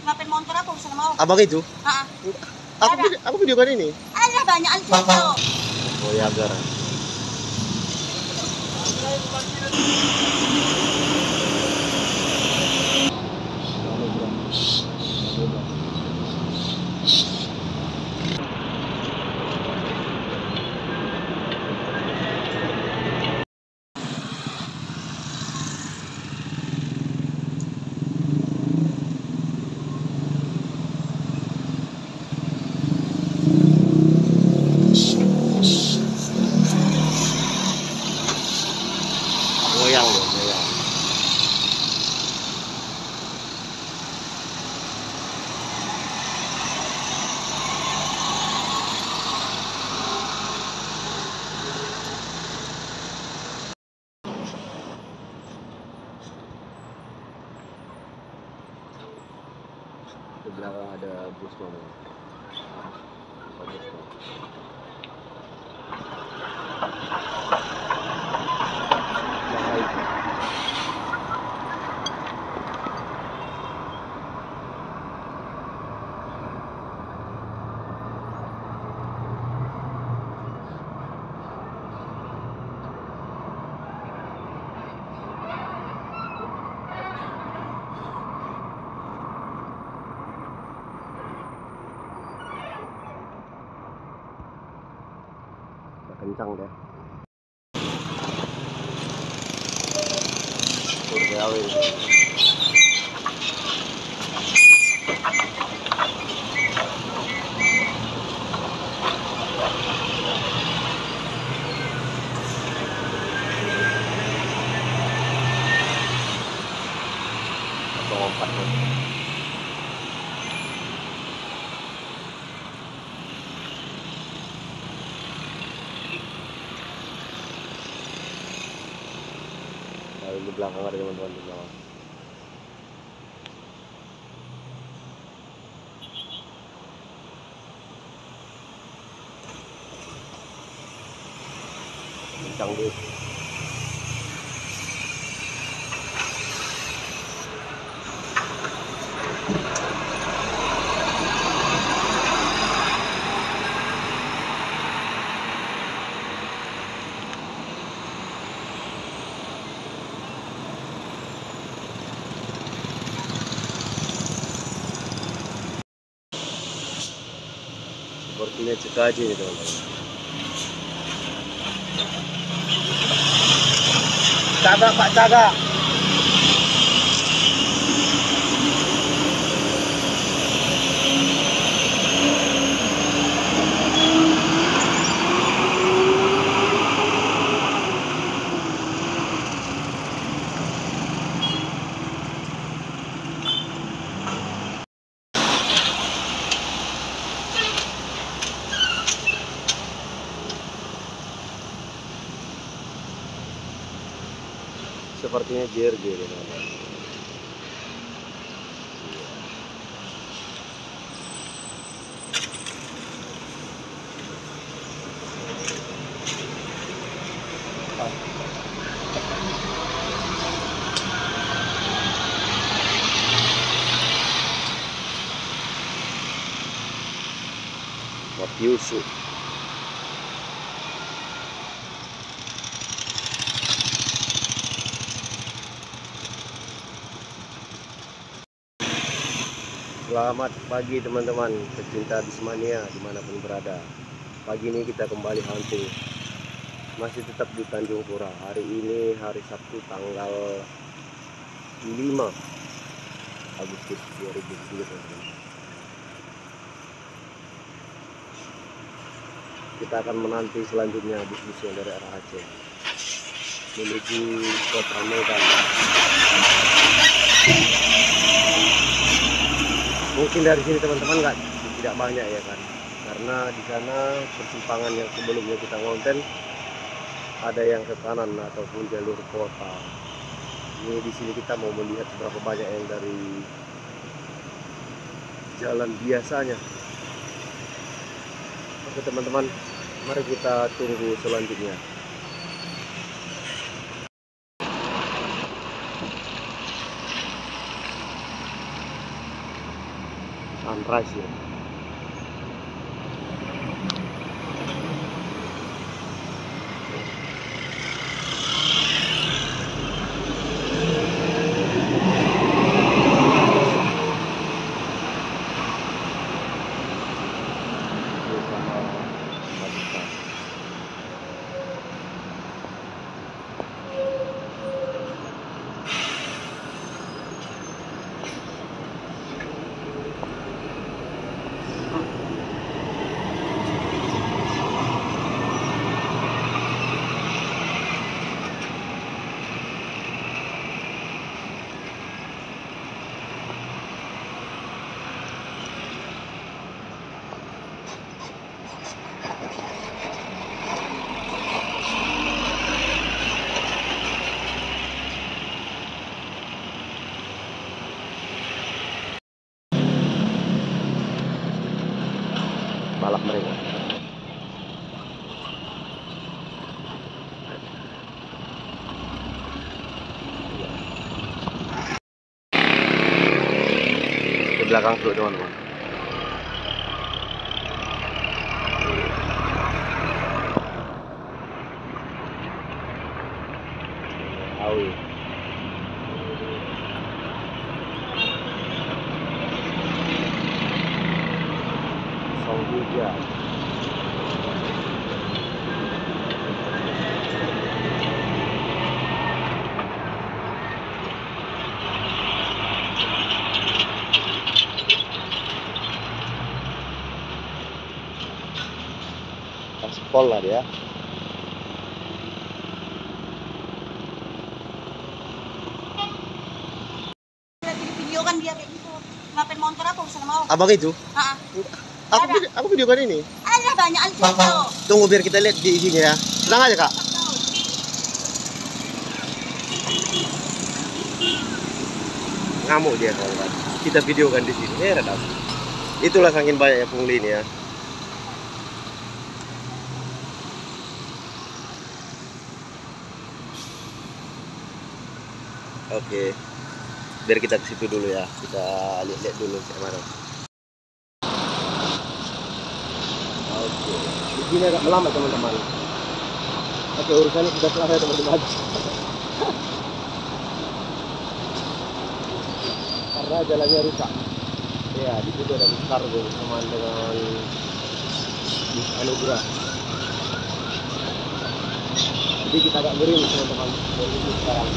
ngapain motor apa bisa mau? Abang itu? Aku video kan ini. Ada banyak aja. Oh ya, agar. Goyang loh, goyang. Di belakang ada bus mama. Kencang deh. Surgawi. Lompat. Di belakang ada teman-teman di belakang. Kencang deh. Sepertinya Cekaji nih teman-teman. Caga Pak, caga. Sepertinya JRG nih teman-teman. Mapiusu. Selamat pagi teman-teman pecinta Bismania dimanapun berada. Pagi ini kita kembali hunting. Masih tetap di Tanjung Pura. Hari ini hari Sabtu tanggal 5 Agustus 2020 teman-teman. Kita akan menanti selanjutnya bus-bus yang dari arah Aceh menuju kota Medan. Mungkin dari sini teman-teman tidak banyak ya kan, karena di sana persimpangan yang sebelumnya kita ngonten ada yang ke kanan ataupun jalur kota. Ini di sini kita mau melihat seberapa banyak yang dari jalan biasanya. Oke teman-teman, mari kita tunggu selanjutnya. sunrise ya. Balap mereka. Di belakang tuh teman-teman. Awi. Hujan. Aspal lah dia. Video kan dia kayak gitu. Ngapain motor apa usah mau? Abang itu? Aku video kan ini. Ada banyak anjing tuh. Tunggu biar kita lihat di isinya ya. Tenang aja kak. Ngamuk dia kawan. Kita video kan di sini. Redam. Itulah saking banyaknya pungli ini ya. Oke. Biar kita ke situ dulu ya. Kita lihat dulu kayak mana. Oke. Di sini agak melambat teman-teman. Oke, urusannya sudah selesai teman-teman. Karena jalannya rusak. Ya, di situ ada bus kargo bersamaan dengan bus Anugerah. Jadi kita agak gerimis teman-teman. Dari sekarang.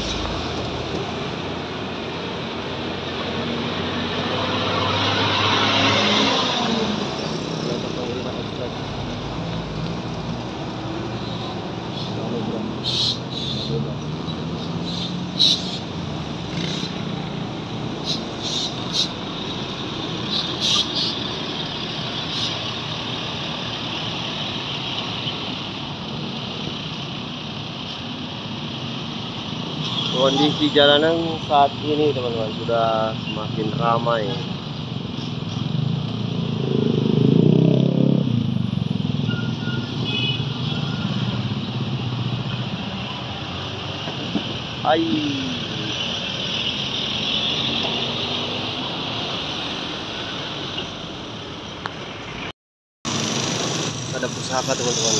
Kondisi jalanan saat ini teman-teman sudah semakin ramai. Ada pusaka teman-teman.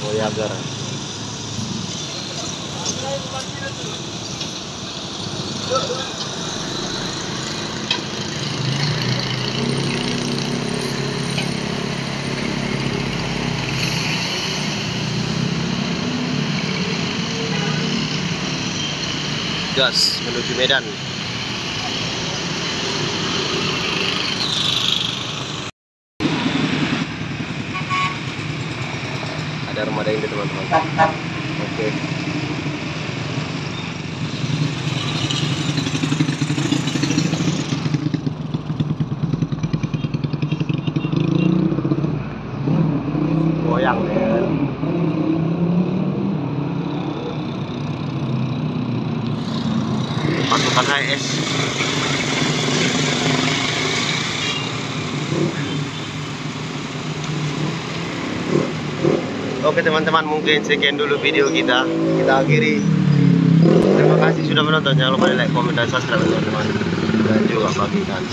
Voyager. Gas menuju Medan. Ada armada ini teman-teman. Oke. Goyang ya. Masukkan HS. Oke teman-teman, mungkin sekian dulu video kita akhiri. Terima kasih sudah menonton. Jangan lupa like, komen, dan subscribe teman-teman, dan juga bagikan.